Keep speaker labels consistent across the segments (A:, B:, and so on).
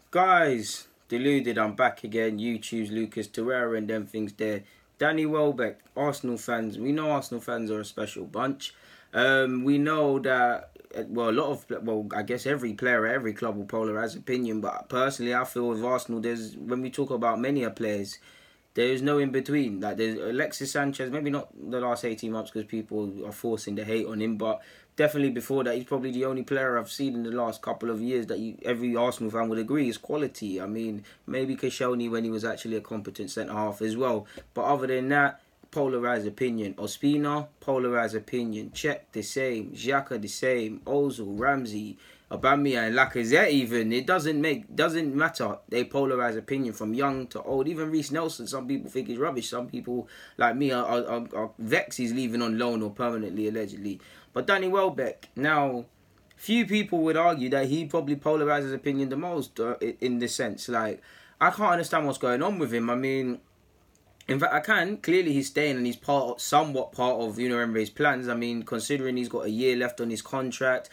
A: Guys, deluded, I'm back again. YouTube's Lucas Torreira and them things there. Danny Welbeck, Arsenal fans. We know Arsenal fans are a special bunch. We know that, I guess every player at every club will polarize opinion. But personally, I feel with Arsenal, when we talk about many players, there is no in between. Like there's Alexis Sanchez, maybe not the last 18 months because people are forcing the hate on him, but definitely before that, he's probably the only player I've seen in the last couple of years that every Arsenal fan would agree is quality. I mean, maybe Koscielny when he was actually a competent centre half as well. But other than that, polarised opinion. Ospina, polarised opinion. Cech the same. Xhaka the same. Ozil, Ramsey, Aubameyang, Lacazette even. It doesn't matter. They polarize opinion from young to old. Even Reece Nelson, some people think he's rubbish. Some people, like me, are vexed he's leaving on loan or permanently, allegedly. But Danny Welbeck, now, few people would argue that he probably polarizes opinion the most in this sense. Like, I can't understand what's going on with him. I mean, in fact, I can. Clearly, he's staying and he's somewhat part of Unai Emery's plans. I mean, considering he's got a year left on his contract.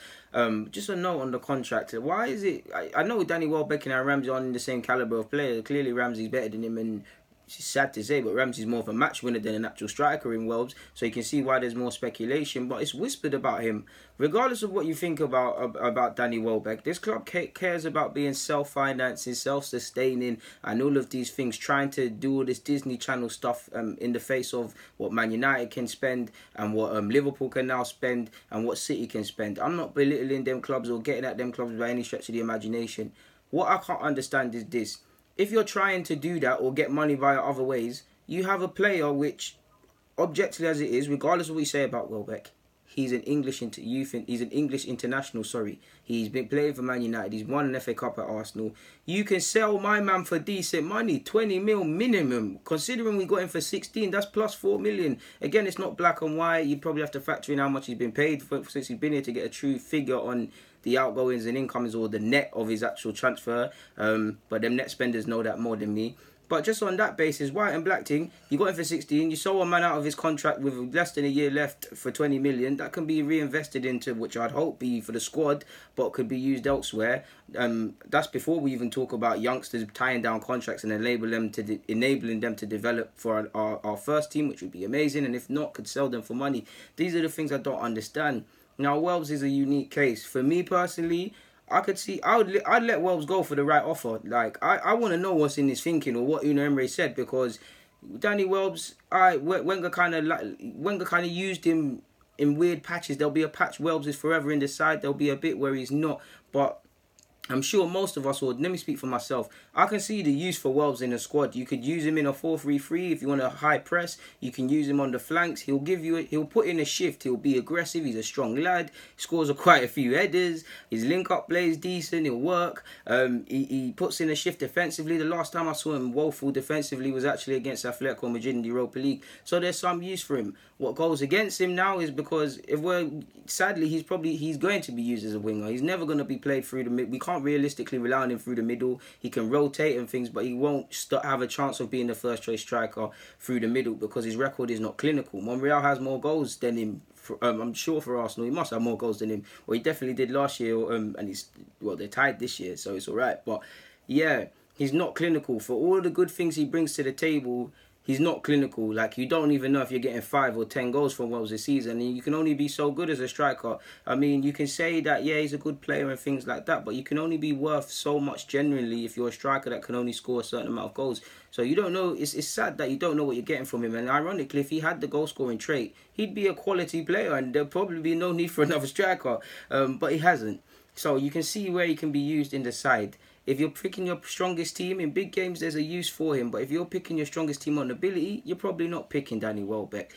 A: Just a note on the contract. Why is it... I know Danny Welbeck and Ramsey are in the same calibre of player. Clearly, Ramsey's better than him, and it's sad to say, but Ramsey's more of a match winner than an actual striker in Wolves, so you can see why there's more speculation. But it's whispered about him. Regardless of what you think about Danny Welbeck, this club cares about being self-financing, self-sustaining, and all of these things, trying to do all this Disney Channel stuff in the face of what Man United can spend and what Liverpool can now spend and what City can spend. I'm not belittling them clubs or getting at them clubs by any stretch of the imagination. What I can't understand is this. If you're trying to do that or get money via other ways, you have a player which, objectively as it is, regardless of what you say about Welbeck, he's an English international. He's been playing for Man United. He's won an FA Cup at Arsenal. You can sell my man for decent money, 20 mil minimum. Considering we got him for 16, that's plus 4 million. Again, it's not black and white. You probably have to factor in how much he's been paid since he's been here to get a true figure on the outgoings and incomings or the net of his actual transfer. But them net spenders know that more than me. But just on that basis, white and black thing, you got him for 16, you sold a man out of his contract with less than a year left for 20 million. That can be reinvested into, which I'd hope be for the squad, but could be used elsewhere. That's before we even talk about youngsters tying down contracts and enabling them to develop for our first team, which would be amazing. And if not, could sell them for money. These are the things I don't understand. Now, Wells is a unique case. For me personally, I'd let Wells go for the right offer. Like, I want to know what's in his thinking or what Unai Emery said, because Danny Wells, Wenger kind of used him in weird patches. There'll be a patch Wells is forever in the side. There'll be a bit where he's not, but I'm sure most of us, or let me speak for myself, I can see the use for Wells in a squad. You could use him in a 4-3-3 if you want a high press. You can use him on the flanks. He'll put in a shift. He'll be aggressive. He's a strong lad. He scores quite a few headers. His link-up play is decent. He'll work. He puts in a shift defensively. The last time I saw him woeful defensively was actually against Atletico Madrid in the Europa League. So there's some use for him. What goes against him now is because sadly, he's going to be used as a winger. He's never going to be played through the mid. We can't realistically rely on him through the middle. He can rotate and things, but he won't have a chance of being the first choice striker through the middle because his record is not clinical. Monreal has more goals than him. I'm sure for Arsenal, he must have more goals than him. Well, he definitely did last year, and they're tied this year, so it's all right. But yeah, he's not clinical. For all the good things he brings to the table, he's not clinical. Like, you don't even know if you're getting 5 or 10 goals from Wells this season. And you can only be so good as a striker. I mean, you can say that, yeah, he's a good player and things like that, but you can only be worth so much generally if you're a striker that can only score a certain amount of goals. So you don't know. It's sad that you don't know what you're getting from him. And ironically, if he had the goal-scoring trait, he'd be a quality player and there'd probably be no need for another striker. But he hasn't. So you can see where he can be used in the side. If you're picking your strongest team in big games, there's a use for him. But if you're picking your strongest team on ability, you're probably not picking Danny Welbeck.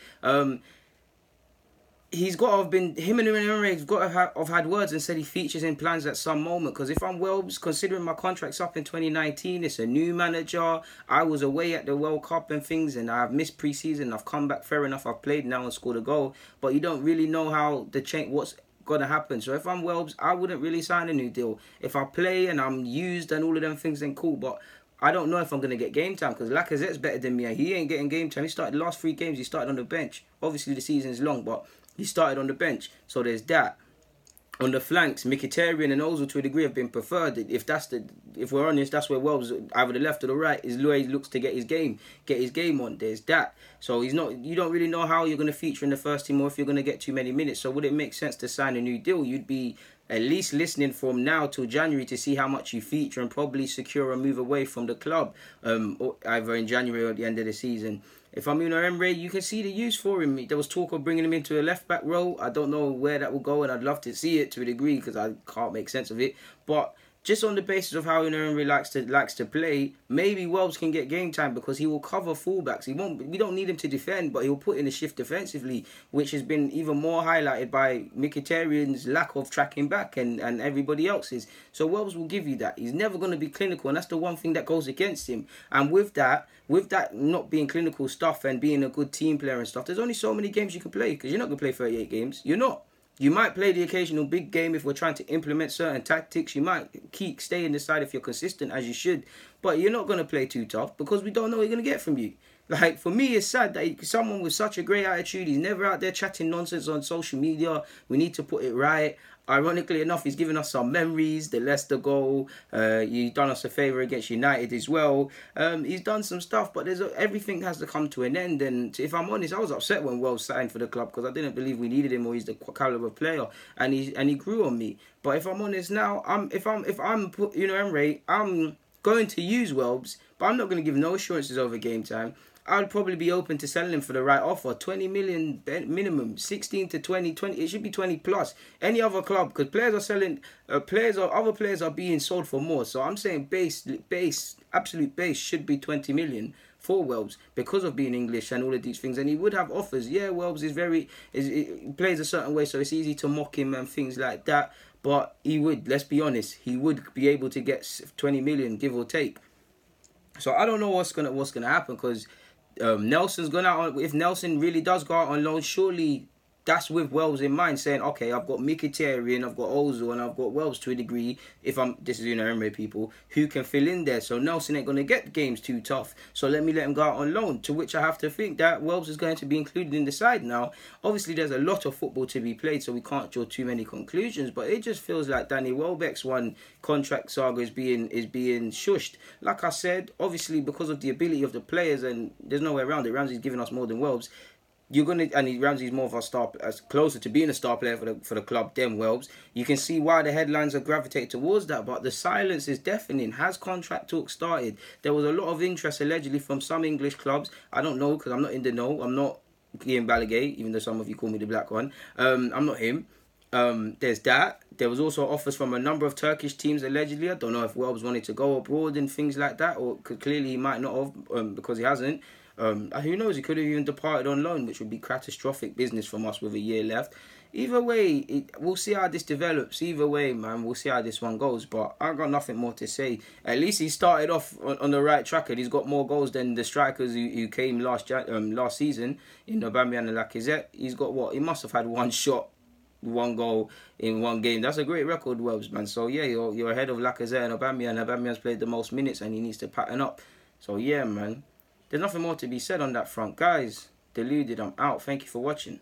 A: He's got to have been, him and Emery have got to have had words and said he features in plans at some moment. Because if I'm Welbs, considering my contract's up in 2019, it's a new manager. I was away at the World Cup and things, and I've missed pre-season. I've come back, fair enough. I've played now and scored a goal. But you don't really know how the change, what's going to happen. So if I'm Welbs, I wouldn't really sign a new deal. If I play and I'm used and all of them things, then cool. But I don't know if I'm going to get game time because Lacazette's better than me and he ain't getting game time. He started the last 3 games, he started on the bench. Obviously the season's long, but he started on the bench. So there's that. On the flanks, Mkhitaryan and Ozil to a degree have been preferred. If we're honest, that's where Wells, either the left or the right, is where he looks to get his game on. There's that. So he's not. You don't really know how you're going to feature in the first team or if you're going to get too many minutes. So would it make sense to sign a new deal? You'd be at least listening from now till January to see how much you feature and probably secure a move away from the club, either in January or at the end of the season. If I'm Unai Emery, you can see the use for him. There was talk of bringing him into a left-back role. I don't know where that will go, and I'd love to see it to a degree because I can't make sense of it. But just on the basis of how Unai Emery likes to play, maybe Wells can get game time because he will cover fullbacks. We don't need him to defend, but he'll put in a shift defensively, which has been even more highlighted by Mkhitaryan's lack of tracking back and everybody else's. So Wells will give you that. He's never going to be clinical, and that's the one thing that goes against him. And with that not being clinical stuff and being a good team player and stuff, there's only so many games you can play because you're not going to play 38 games. You're not. You might play the occasional big game if we're trying to implement certain tactics. You might stay in the side if you're consistent, as you should. But you're not going to play too tough because we don't know what you're going to get from you. Like, for me, it's sad that someone with such a great attitude, he's never out there chatting nonsense on social media. We need to put it right. Ironically enough, he's given us some memories, the Leicester goal. He's done us a favour against United as well. He's done some stuff, but everything has to come to an end. And if I'm honest, I was upset when Wells signed for the club because I didn't believe we needed him or he's the calibre player. And he grew on me. But if I'm honest now, if I'm Emery, I'm going to use Wells, but I'm not going to give no assurances over game time. I'd probably be open to selling him for the right offer. 20 million minimum, 16 to 20. It should be 20 plus. Any other club, because players are selling, other players are being sold for more. So I'm saying absolute base should be 20 million for Wells because of being English and all of these things. And he would have offers. Yeah, Wells he plays a certain way, so it's easy to mock him and things like that. But let's be honest, he would be able to get 20 million, give or take. So I don't know what's gonna happen because Nelson's gone out. If Nelson really does go out on loan, surely that's with Wells in mind, saying, okay, I've got Mkhitaryan, I've got Ozil, and I've got Wells to a degree. This is Unai Emery people who can fill in there. So Nelson ain't gonna get games too tough. So let him go out on loan. To which I have to think that Wells is going to be included in the side now. Obviously, there's a lot of football to be played, so we can't draw too many conclusions. But it just feels like Danny Welbeck's contract saga is being shushed. Like I said, obviously because of the ability of the players, and there's no way around it. Ramsey's giving us more than Wells. Ramsey's more of a star, closer to being a star player for the club than Wells. You can see why the headlines are gravitated towards that, but the silence is deafening. Has contract talk started? There was a lot of interest allegedly from some English clubs. I don't know because I'm not in the know. I'm not Ian Ballagay, even though some of you call me the black one. I'm not him. There's that. There was also offers from a number of Turkish teams allegedly. I don't know if Wells wanted to go abroad and things like that, or clearly he might not have because he hasn't. Who knows? He could have even departed on loan, which would be catastrophic business from us with a year left. Either way, we'll see how this develops. Either way, man, we'll see how this one goes. But I've got nothing more to say. At least he started off on the right track, and he's got more goals than the strikers who came last season in Aubameyang and Lacazette. He's got what? He must have had one shot, one goal in one game. That's a great record, Wells, man. So yeah, you're ahead of Lacazette and Aubameyang. Aubameyang's played the most minutes, and he needs to pattern up. So yeah, man. There's nothing more to be said on that front. Guys, deluded, I'm out. Thank you for watching.